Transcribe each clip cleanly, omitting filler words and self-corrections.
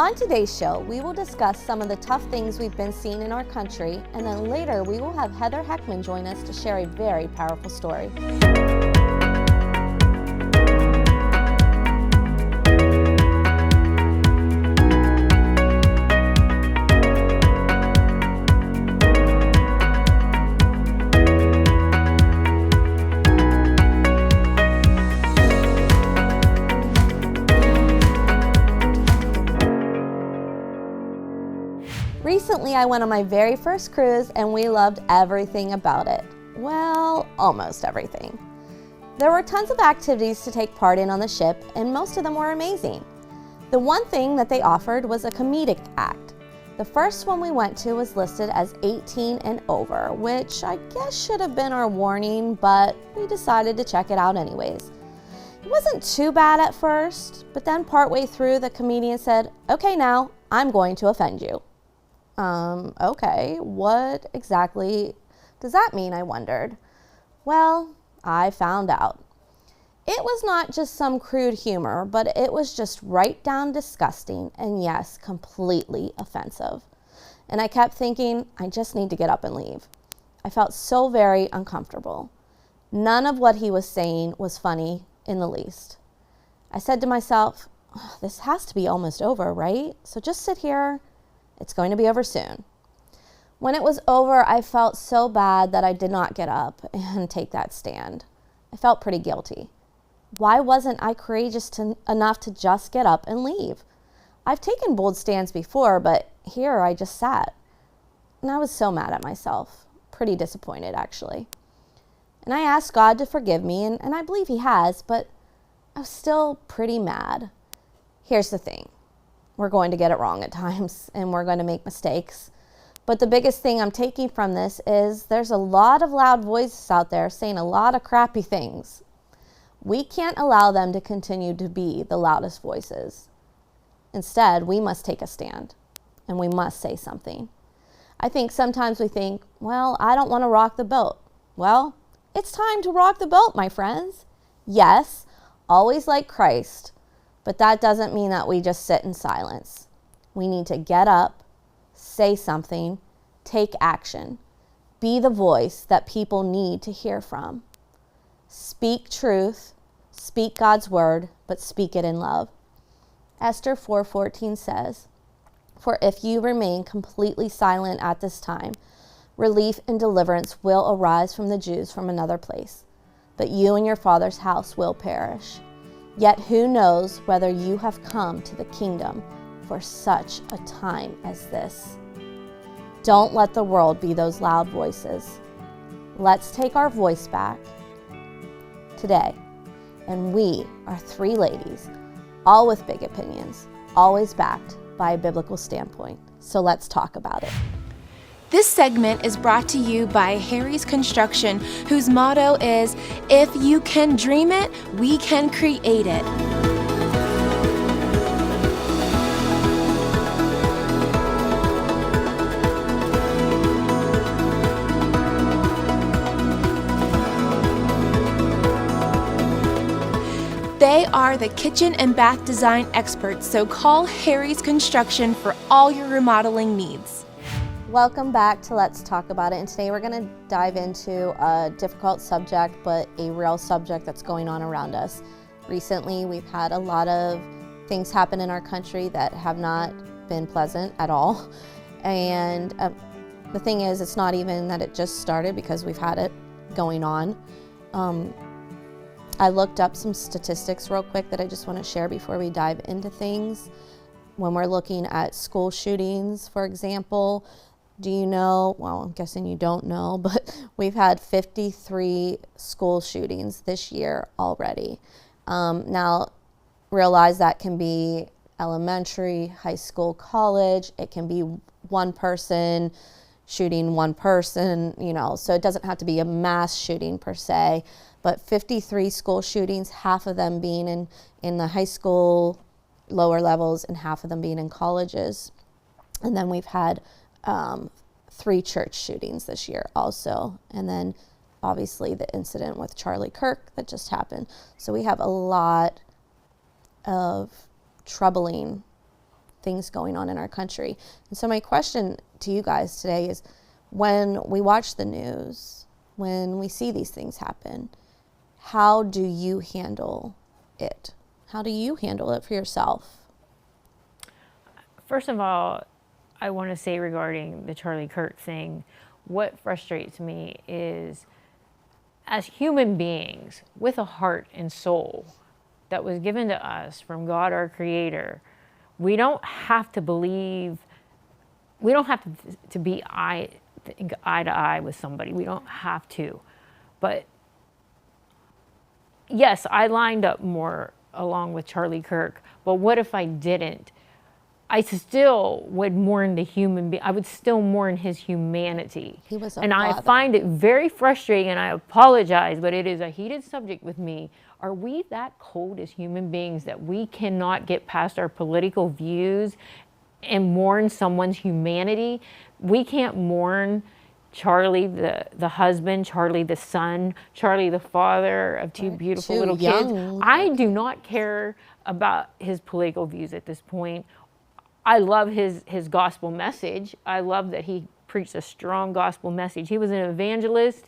On today's show, we will discuss some of the tough things we've been seeing in our country, and then later we will have Heather Heckman join us to share a very powerful story. Recently, I went on my very first cruise and we loved everything about it. Well, almost everything. There were tons of activities to take part in on the ship, and most of them were amazing. The one thing that they offered was a comedic act. The first one we went to was listed as 18 and over, which I guess should have been our warning, but we decided to check it out anyways. It wasn't too bad at first, but then partway through the comedian said, "Okay, now I'm going to offend you." Okay, what exactly does that mean, I wondered. Well, I found out. It was not just some crude humor, but it was just right down disgusting and yes, completely offensive. And I kept thinking, I just need to get up and leave. I felt so very uncomfortable. None of what he was saying was funny in the least. I said to myself, this has to be almost over, right? So just sit here. It's going to be over soon. When it was over, I felt so bad that I did not get up and take that stand. I felt pretty guilty. Why wasn't I courageous enough to just get up and leave? I've taken bold stands before, but here I just sat. And I was so mad at myself. Pretty disappointed, actually. And I asked God to forgive me, and I believe He has, but I was still pretty mad. Here's the thing. We're going to get it wrong at times, and we're going to make mistakes. But the biggest thing I'm taking from this is there's a lot of loud voices out there saying a lot of crappy things. We can't allow them to continue to be the loudest voices. Instead, we must take a stand, and we must say something. I think sometimes we think, well, I don't want to rock the boat. Well, it's time to rock the boat, my friends. Yes, always like Christ. But that doesn't mean that we just sit in silence. We need to get up, say something, take action, be the voice that people need to hear from. Speak truth, speak God's word, but speak it in love. Esther 4:14 says, "For if you remain completely silent at this time, relief and deliverance will arise from the Jews from another place, but you and your father's house will perish. Yet who knows whether you have come to the kingdom for such a time as this?" Don't let the world be those loud voices. Let's take our voice back today. And we are three ladies, all with big opinions, always backed by a biblical standpoint. So let's talk about it. This segment is brought to you by Harry's Construction, whose motto is, "If you can dream it, we can create it." They are the kitchen and bath design experts, so call Harry's Construction for all your remodeling needs. Welcome back to Let's Talk About It, and today we're going to dive into a difficult subject, but a real subject that's going on around us. Recently, we've had a lot of things happen in our country that have not been pleasant at all, and the thing is, it's not even that it just started because we've had it going on. I looked up some statistics real quick that I just want to share before we dive into things. When we're looking at school shootings, for example, do you know, well, I'm guessing you don't know, but we've had 53 school shootings this year already. Now, realize that can be elementary, high school, college. It can be one person shooting one person, so it doesn't have to be a mass shooting per se, but 53 school shootings, half of them being in the high school, lower levels, and half of them being in colleges. And then we've had 3 church shootings this year also. And then obviously the incident with Charlie Kirk that just happened. So we have a lot of troubling things going on in our country. And so my question to you guys today is, when we watch the news, when we see these things happen, how do you handle it? How do you handle it for yourself? First of all, I want to say regarding the Charlie Kirk thing, what frustrates me is, as human beings with a heart and soul that was given to us from God our Creator, we don't have to believe, we don't have to be eye to eye with somebody. We don't have to. But yes, I lined up more along with Charlie Kirk, but what if I didn't? I still would mourn the human being. I would still mourn his humanity. He was a and father. I find it very frustrating, and I apologize, but it is a heated subject with me. Are we that cold as human beings that we cannot get past our political views and mourn someone's humanity? We can't mourn Charlie, the husband, Charlie, the son, Charlie, the father of two beautiful little kids. I do not care about his political views at this point. I love his gospel message. I love that he preached a strong gospel message. He was an evangelist,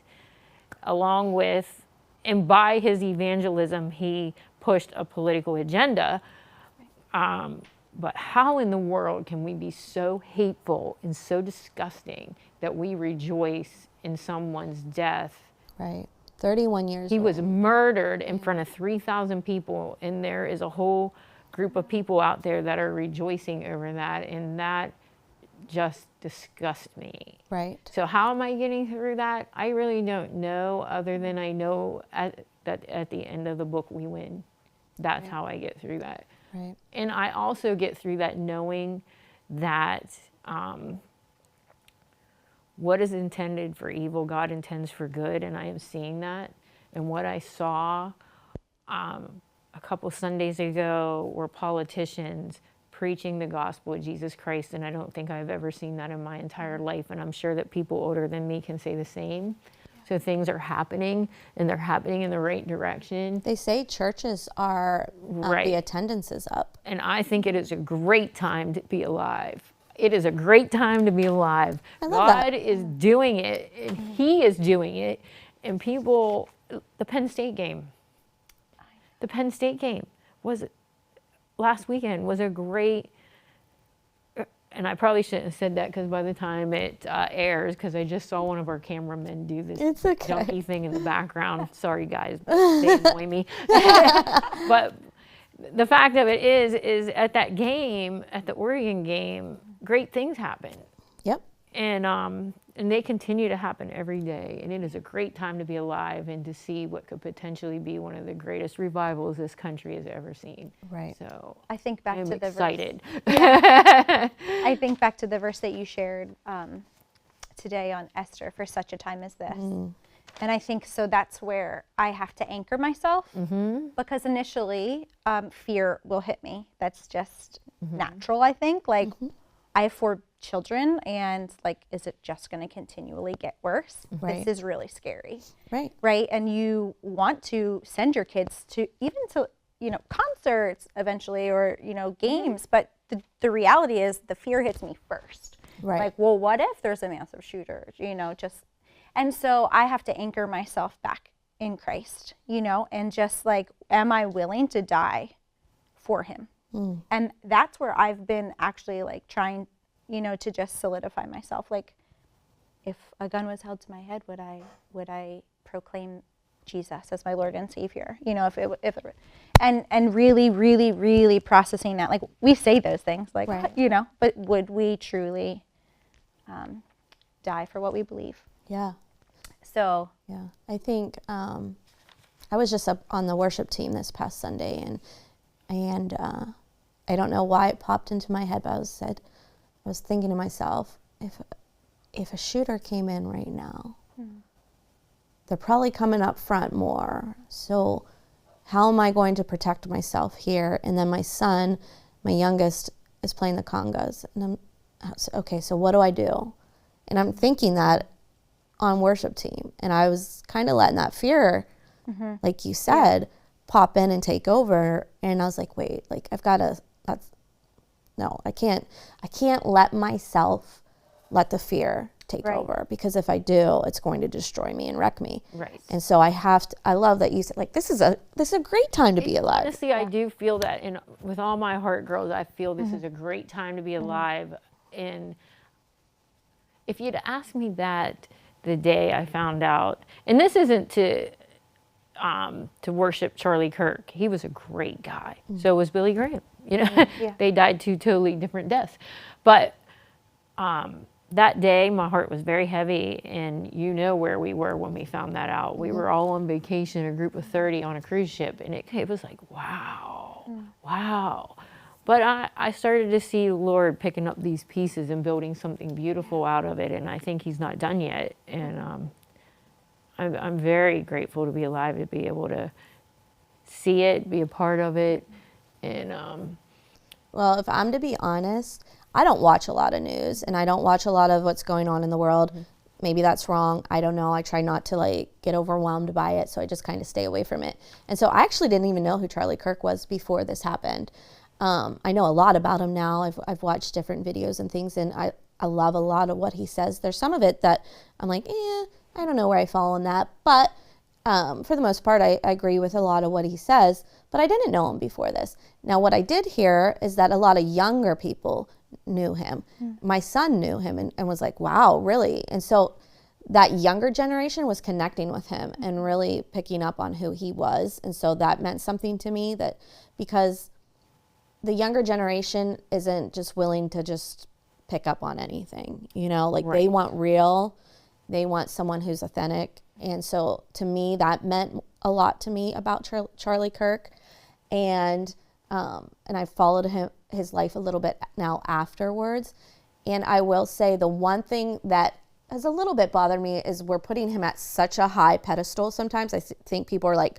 along with, and by his evangelism, he pushed a political agenda. But how in the world can we be so hateful and so disgusting that we rejoice in someone's death? Right. 31 years He old. was murdered in front of 3,000 people, and there is a whole group of people out there that are rejoicing over that, and that just disgusts me. Right. So how am I getting through that? I really don't know, other than I know that at the end of the book we win. That's how I get through that. Right. And I also get through that knowing that what is intended for evil, God intends for good, and I am seeing that. And what I saw a couple Sundays ago were politicians preaching the gospel of Jesus Christ, and I don't think I've ever seen that in my entire life, and I'm sure that people older than me can say the same. So things are happening, and they're happening in the right direction. They say churches are, the attendance is up. And I think it is a great time to be alive. It is a great time to be alive. I love God that. is doing it, and He is doing it, and people, the Penn State game. The Penn State game was last weekend was a great, and I probably shouldn't have said that because by the time it airs, because I just saw one of our cameramen do this junky thing in the background. Sorry guys, they annoy me. But the fact of it is at that game, at the Oregon game, great things happen. Yep. And they continue to happen every day. And it is a great time to be alive and to see what could potentially be one of the greatest revivals this country has ever seen. Right. So I think back I'm to the excited. I think back to the verse that you shared today on Esther, for such a time as this. And I think so that's where I have to anchor myself, because initially fear will hit me. That's just natural, I think. Like, I have 4 children, and like, is it just going to continually get worse? Right. This is really scary. Right. Right. And you want to send your kids to even to, concerts eventually, or, games. But the reality is the fear hits me first. Right. Like, well, what if there's a massive shooter, and so I have to anchor myself back in Christ, and just like, am I willing to die for Him? And that's where I've been actually like trying, to just solidify myself. Like, if a gun was held to my head, would I proclaim Jesus as my Lord and Savior? And really, really, really processing that. Like, we say those things, like, Right. But would we truly die for what we believe? Yeah. So Yeah. I think I was just up on the worship team this past Sunday, and I don't know why it popped into my head, but I was thinking to myself, if a shooter came in right now, they're probably coming up front more. So how am I going to protect myself here? And then my son, my youngest, is playing the congas. And okay, so what do I do? And I'm thinking that on worship team. And I was kind of letting that fear, like you said, pop in and take over. And I was like, wait, like no, I can't let myself let the fear take over, because if I do, it's going to destroy me and wreck me. Right. And so I love that you said, like, this is a great time to be alive. Honestly, I do feel that, with all my heart, girls, I feel this is a great time to be alive. And if you'd asked me that the day I found out, and this isn't to worship Charlie Kirk. He was a great guy. So was Billy Graham. They died two totally different deaths. But that day, my heart was very heavy, and where we were when we found that out. We were all on vacation, a group of 30 on a cruise ship, and it was like, wow. But I started to see the Lord picking up these pieces and building something beautiful out of it, and I think He's not done yet. And I'm very grateful to be alive, to be able to see it, be a part of it, and well, if I'm to be honest, I don't watch a lot of news, and I don't watch a lot of what's going on in the world. Maybe that's wrong. I don't know. I try not to get overwhelmed by it, so I just kind of stay away from it. And so I actually didn't even know who Charlie Kirk was before this happened. I know a lot about him now. I've watched different videos and things, and I love a lot of what he says. There's some of it that I'm like, I don't know where I fall on that. But for the most part, I agree with a lot of what he says, but I didn't know him before this. Now, what I did hear is that a lot of younger people knew him. My son knew him and was like, wow, really? And so that younger generation was connecting with him and really picking up on who he was. And so that meant something to me, that because the younger generation isn't just willing to just pick up on anything, They want real, they want someone who's authentic. And so to me, that meant a lot to me about Charlie Kirk. And I followed his life a little bit now afterwards. And I will say the one thing that has a little bit bothered me is we're putting him at such a high pedestal sometimes. I think people are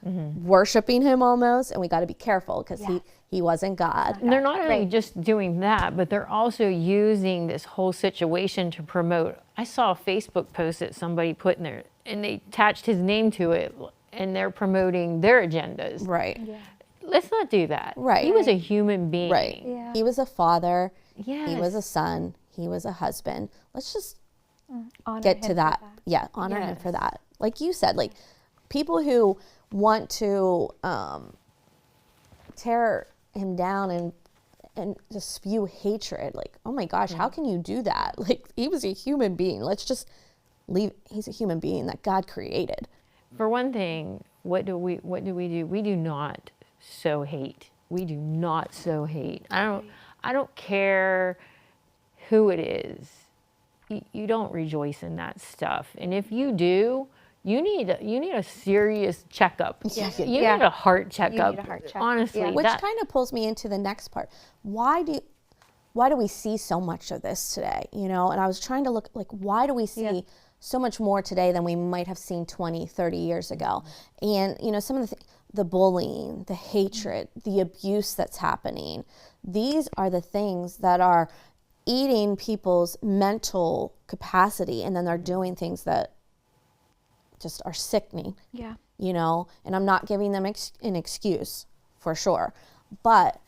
worshiping him almost, and we got to be careful because he wasn't God. And they're not only just doing that, but they're also using this whole situation to promote. I saw a Facebook post that somebody put in there, and they attached his name to it, and they're promoting their agendas. Right. Yeah. Let's not do that. Right. He was a human being. Right. Yeah. He was a father. Yes. He was a son. He was a husband. Let's just Honor get him to for that. Yeah, honor him Yes. for that. Like you said, people who want to tear him down and just spew hatred, oh my gosh, how can you do that? He was a human being. Let's just leave. He's a human being that God created. For one thing, what do we do? We do not sow hate. We do not sow hate. I don't care who it is. You don't rejoice in that stuff. And if you do, you need a serious checkup. Yeah. You need a heart checkup. need a heart check. Honestly, Yeah. Which kind of pulls me into the next part. Why do we see so much of this today? And I was trying to look, why do we see so much more today than we might have seen 20, 30 years ago? And, some of the bullying, the hatred, the abuse that's happening, these are the things that are eating people's mental capacity, and then they're doing things that just are sickening. Yeah. And I'm not giving them an excuse, for sure. But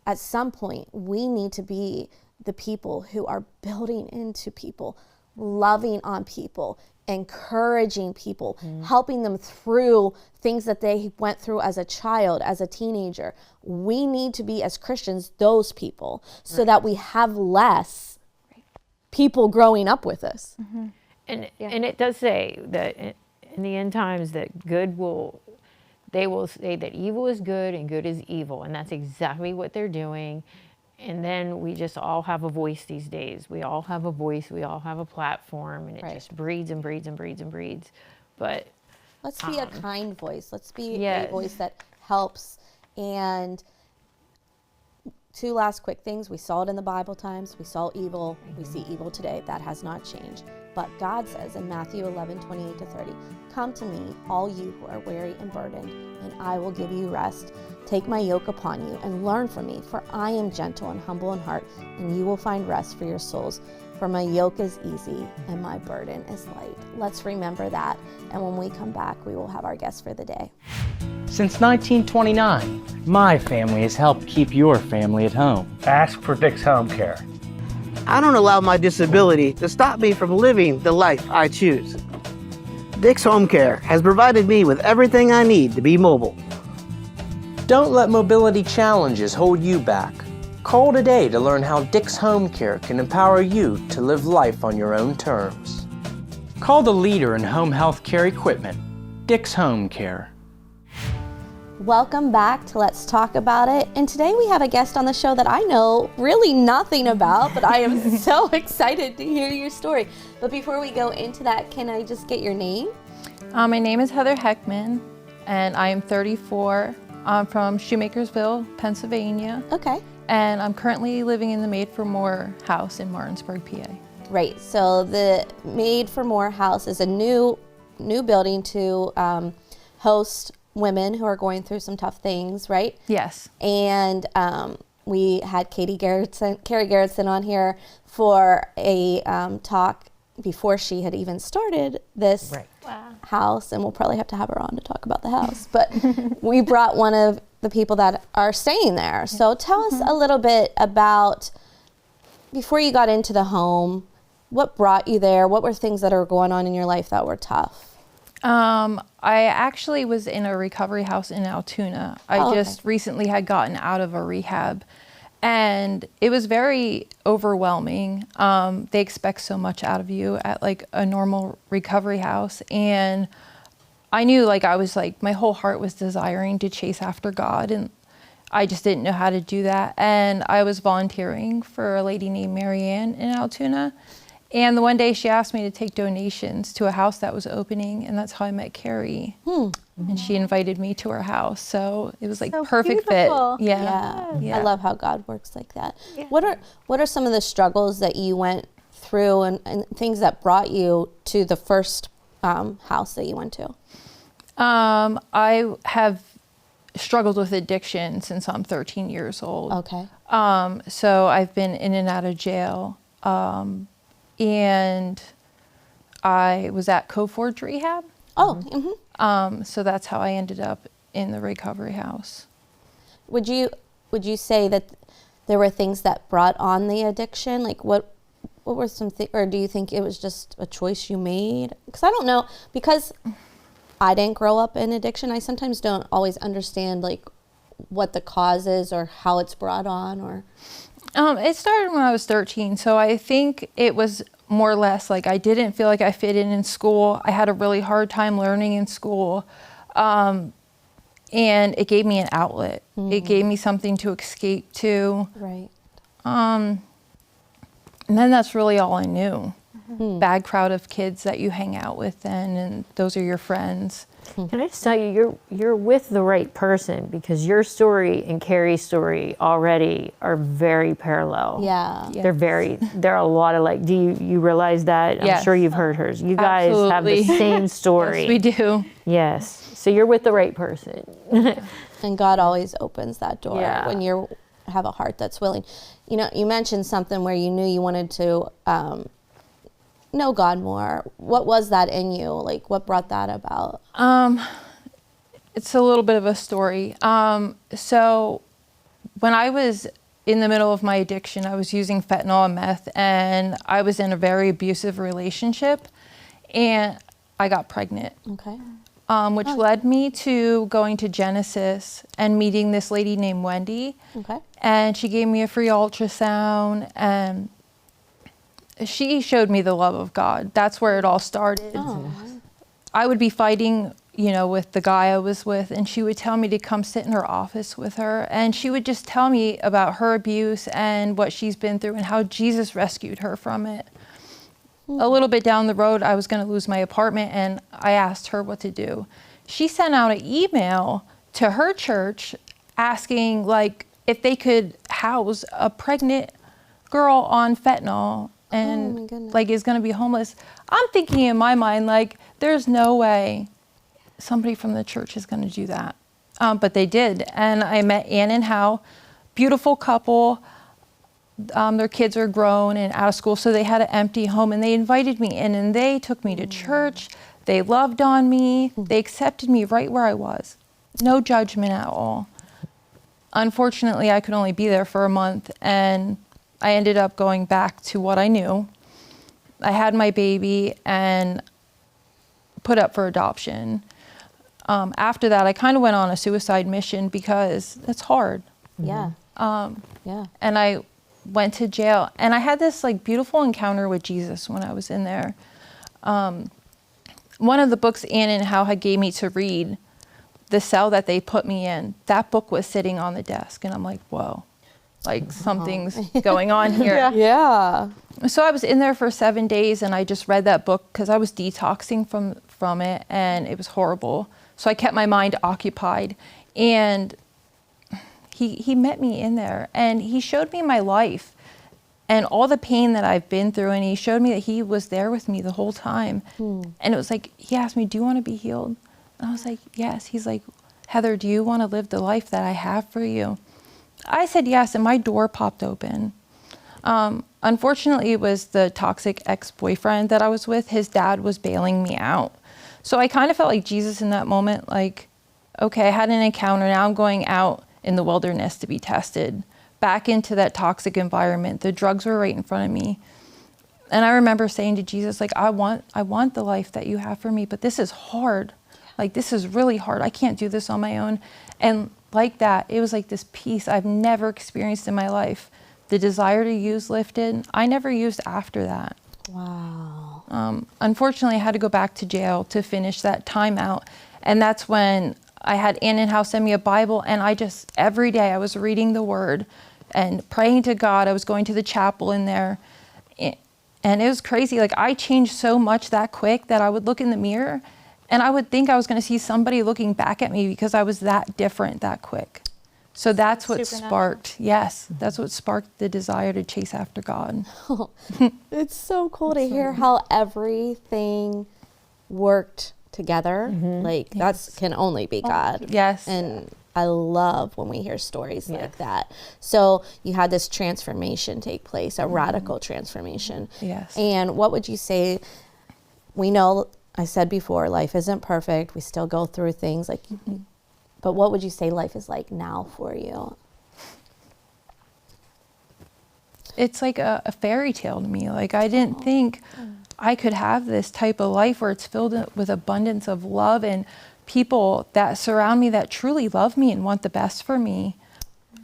at some point, we need to be the people who are building into people, loving on people, encouraging people, helping them through things that they went through as a child, as a teenager. We need to be, as Christians, those people, so that we have less people growing up with us. And it does say that in the end times that they will say that evil is good and good is evil, and that's exactly what they're doing. And then we just all have a voice these days. We all have a voice. We all have a platform, and it just breeds and breeds and breeds and breeds. But let's be a kind voice. Let's be Yes. a voice that helps. And two last quick things. We saw it in the Bible times. We saw evil. We see evil today. That has not changed. But God says in Matthew 11:28-30, "Come to me, all you who are weary and burdened, and I will give you rest. Take my yoke upon you and learn from me, for I am gentle and humble in heart, and you will find rest for your souls. For my yoke is easy and my burden is light. Let's remember that, and when we come back, we will have our guest for the day. Since 1929, my family has helped keep your family at home. Ask for Dick's Home Care. I don't allow my disability to stop me from living the life I choose. Dick's Home Care has provided me with everything I need to be mobile. Don't let mobility challenges hold you back. Call today to learn how Dick's Home Care can empower you to live life on your own terms. Call the leader in home health care equipment, Dick's Home Care. Welcome back to Let's Talk About It. And today we have a guest on the show that I know really nothing about, but I am so excited to hear your story. But before we go into that, can I just get your name? My name is Heather Heckman, and I am 34. I'm from Shoemakersville, Pennsylvania. Okay. And I'm currently living in the Made for More house in Martinsburg, PA. Right. So the Made for More house is a new building to host women who are going through some tough things, right? Yes. And we had Carrie Garrettson on here for a talk before she had even started this house, and we'll probably have to have her on to talk about the house. But we brought one of the people that are staying there. So tell us a little bit about, before you got into the home, what brought you there? What were things that are going on in your life that were tough? I actually was in a recovery house in Altoona. I just recently had gotten out of a rehab, and it was very overwhelming. They expect so much out of you at like a normal recovery house, and I knew my whole heart was desiring to chase after God, and I just didn't know how to do that. And I was volunteering for a lady named Marianne in Altoona. And the one day she asked me to take donations to a house that was opening, and that's how I met Carrie. And she invited me to her house, so it was like So perfect beautiful. fit. Yeah. I love how God works like that. Yeah. What are some of the struggles that you went through and things that brought you to the first house that you went to? I have struggled with addiction since I'm 13 years old. Okay. So I've been in and out of jail. And I was at Coforge Rehab. So that's how I ended up in the recovery house. Would you say that there were things that brought on the addiction? Like what were some things, or do you think it was just a choice you made? Because I don't know, because I didn't grow up in addiction. I sometimes don't always understand like what the cause is or how it's brought on, or. It started when I was 13, so I think it was more or less like I didn't feel like I fit in school. I had a really hard time learning in school, and it gave me an outlet. It gave me something to escape to. Right. And then that's really all I knew. Bad crowd of kids that you hang out with then, and those are your friends. Can I just tell you, you're with the right person, because your story and Carrie's story already are very parallel. Yeah. They're a lot of like, do you realize that? Yes. I'm sure you've heard hers. You guys have the same story. Yes, we do. Yes. So you're with the right person. And God always opens that door when you have a heart that's willing. You know, you mentioned something where you knew you wanted to know God more. What was that in you? Like, what brought that about? It's a little bit of a story. So when I was in the middle of my addiction, I was using fentanyl and meth, and I was in a very abusive relationship, and I got pregnant. Okay. Which led me to going to Genesis and meeting this lady named Wendy. Okay. And she gave me a free ultrasound, and she showed me the love of God. That's where it all started. I would be fighting, with the guy I was with, and she would tell me to come sit in her office with her, and she would just tell me about her abuse and what she's been through and how Jesus rescued her from it. A little bit down the road, I was going to lose my apartment, and I asked her what to do. She sent out an email to her church asking, if they could house a pregnant girl on fentanyl and is going to be homeless. I'm thinking in my mind, there's no way somebody from the church is going to do that. But they did. And I met Ann and Hal, beautiful couple. Their kids are grown and out of school, so they had an empty home, and they invited me in, and they took me to church. They loved on me. They accepted me right where I was. No judgment at all. Unfortunately, I could only be there for a month, and I ended up going back to what I knew. I had my baby and put up for adoption. After that, I kind of went on a suicide mission because it's hard. Yeah. Yeah. And I went to jail, and I had this like beautiful encounter with Jesus when I was in there. One of the books Ann and Hal had gave me to read, the cell that they put me in, that book was sitting on the desk, and I'm like, whoa, like something's going on here. Yeah. So I was in there for 7 days, and I just read that book because I was detoxing from it, and it was horrible. So I kept my mind occupied, and he met me in there, and he showed me my life and all the pain that I've been through, and he showed me that he was there with me the whole time. And it was like, he asked me, do you want to be healed? And I was like, yes. He's like, Heather, do you want to live the life that I have for you? I said yes, and my door popped open. Unfortunately, it was the toxic ex-boyfriend that I was with. His dad was bailing me out. So I kind of felt like Jesus in that moment, like, okay, I had an encounter, now I'm going out in the wilderness to be tested, back into that toxic environment. The drugs were right in front of me. And I remember saying to Jesus, like, I want the life that you have for me, but this is hard. Like, this is really hard. I can't do this on my own. And like that, it was like this peace I've never experienced in my life. The desire to use lifted. I never used after that. Wow. Unfortunately, I had to go back to jail to finish that time out. And that's when I had Ann and Hal send me a Bible, and I just, every day I was reading the Word and praying to God. I was going to the chapel in there. And it was crazy. Like, I changed so much that quick that I would look in the mirror and I would think I was going to see somebody looking back at me because I was that different that quick. So that's what sparked, that's what sparked the desire to chase after God. It's so cool to hear how everything worked together. Like, that can only be God. Yes. And I love when we hear stories like that. So you had this transformation take place, a radical transformation. Yes. And what would you say, we know, I said before, life isn't perfect. We still go through things like, but what would you say life is like now for you? It's like a fairy tale to me. Like, I didn't think I could have this type of life where it's filled with abundance of love and people that surround me that truly love me and want the best for me.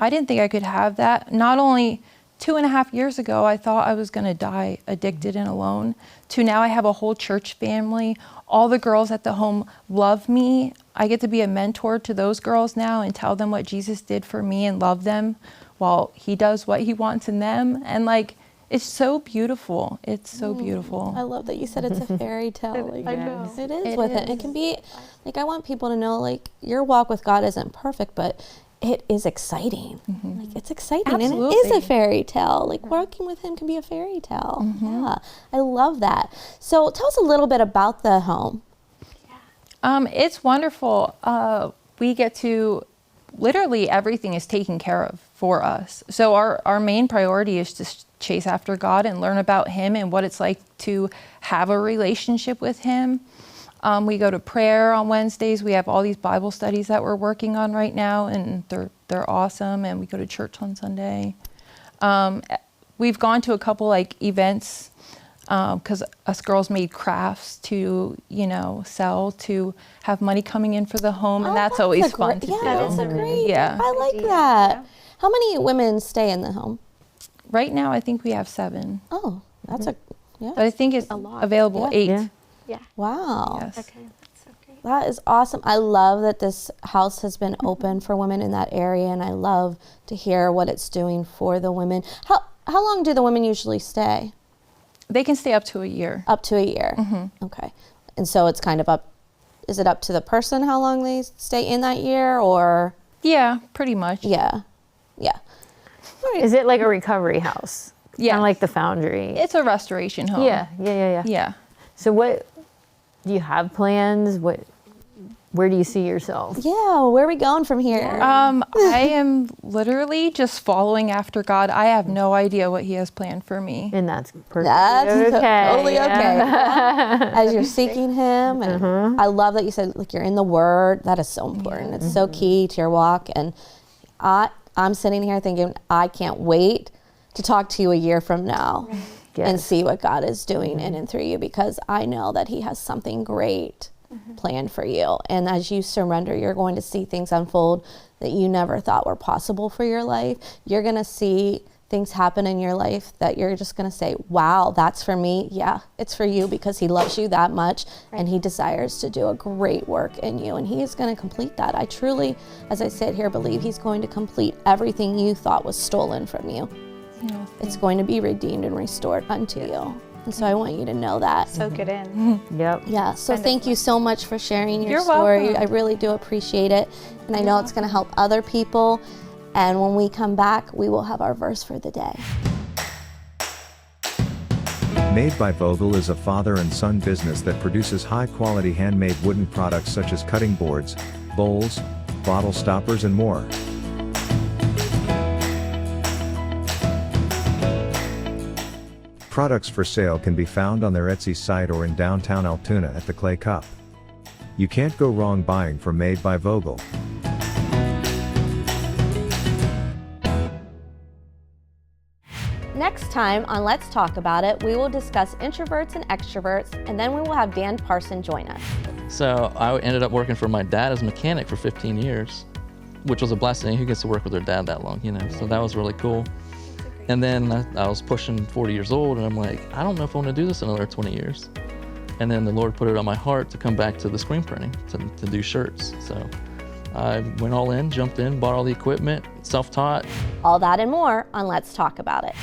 I didn't think I could have that. Not only 2.5 years ago, I thought I was going to die addicted and alone, to now I have a whole church family. All the girls at the home love me. I get to be a mentor to those girls now and tell them what Jesus did for me and love them while he does what he wants in them. And like, it's so beautiful. It's so beautiful. I love that you said it's a fairy tale. Like, I know. It is with it. It can be, like, I want people to know, like, your walk with God isn't perfect, but it is exciting. Like, it's exciting. Absolutely. And it is a fairy tale. Like, working with him can be a fairy tale. Yeah, I love that. So tell us a little bit about the home. It's wonderful. We get to, literally everything is taken care of for us. So our main priority is to chase after God and learn about him and what it's like to have a relationship with him. We go to prayer on Wednesdays. We have all these Bible studies that we're working on right now, and they're awesome. And we go to church on Sunday. We've gone to a couple like events because us girls made crafts to, sell, to have money coming in for the home, and that's always fun to do. Yeah, that's great. Yeah. I like that. How many women stay in the home? Right now, I think we have 7. Oh, that's But I think it's available 8. Yeah. Wow. Yes. Okay, that's so great. That is awesome. I love that this house has been open for women in that area, and I love to hear what it's doing for the women. How long do the women usually stay? They can stay up to a year. Up to a year. Okay. And so it's kind of is it up to the person how long they stay in that year, or? Yeah, pretty much. Yeah. Is it like a recovery house? Yeah. Kind of like the Foundry. It's a restoration home. Yeah. Yeah. So what, do you have plans? What Where do you see yourself? Yeah, where are we going from here? I am literally just following after God. I have no idea what He has planned for me. And that's perfect. That's okay. totally okay. As you're seeking Him, and I love that you said, like, you're in the Word. That is so important. It's so key to your walk. And I'm sitting here thinking, I can't wait to talk to you a year from now and see what God is doing in and through you, because I know that He has something great planned for you. And as you surrender, you're going to see things unfold that you never thought were possible for your life. You're going to see things happen in your life that you're just going to say, wow, that's for me. Yeah, it's for you, because He loves you that much, and He desires to do a great work in you, and He is going to complete that. I truly, as I sit here, believe He's going to complete everything you thought was stolen from you. It's going to be redeemed and restored unto you. And so I want you to know that. Soak it in. Yep. Yeah, so thank you so much for sharing your You're story. welcome. I really do appreciate it. And I know it's going to help other people. And when we come back, we will have our verse for the day. Made by Vogel is a father and son business that produces high-quality handmade wooden products such as cutting boards, bowls, bottle stoppers, and more. Products for sale can be found on their Etsy site or in downtown Altoona at the Clay Cup. You can't go wrong buying from Made by Vogel. Next time on Let's Talk About It, we will discuss introverts and extroverts, and then we will have Dan Parson join us. So I ended up working for my dad as a mechanic for 15 years, which was a blessing. Who gets to work with their dad that long, you know? So that was really cool. And then I was pushing 40 years old, and I'm like, I don't know if I want to do this another 20 years. And then the Lord put it on my heart to come back to the screen printing, to do shirts. So I went all in, jumped in, bought all the equipment, self-taught. All that and more on Let's Talk About It.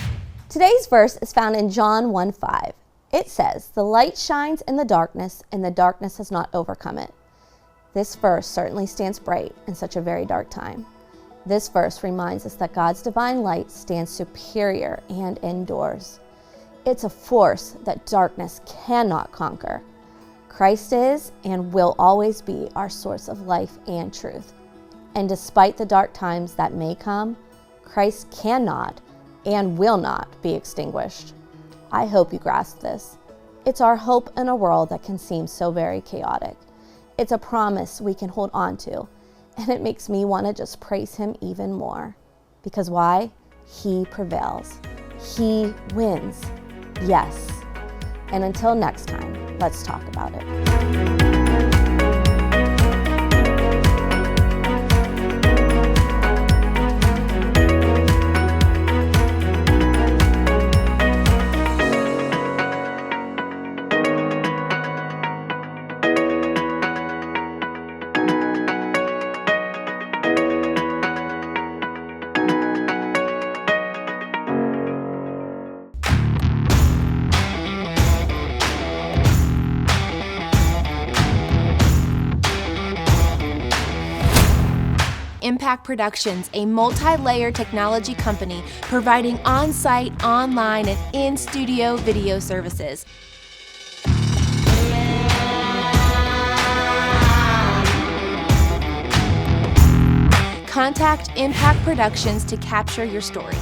Today's verse is found in John 1:5. It says, "The light shines in the darkness, and the darkness has not overcome it." This verse certainly stands bright in such a very dark time. This verse reminds us that God's divine light stands superior and endures. It's a force that darkness cannot conquer. Christ is and will always be our source of life and truth. And despite the dark times that may come, Christ cannot and will not be extinguished. I hope you grasp this. It's our hope in a world that can seem so very chaotic. It's a promise we can hold on to. And it makes me want to just praise Him even more. Because why? He prevails. He wins. Yes. And until next time, let's talk about it. Impact Productions, a multi-layer technology company providing on-site, online, and in-studio video services. Contact Impact Productions to capture your story.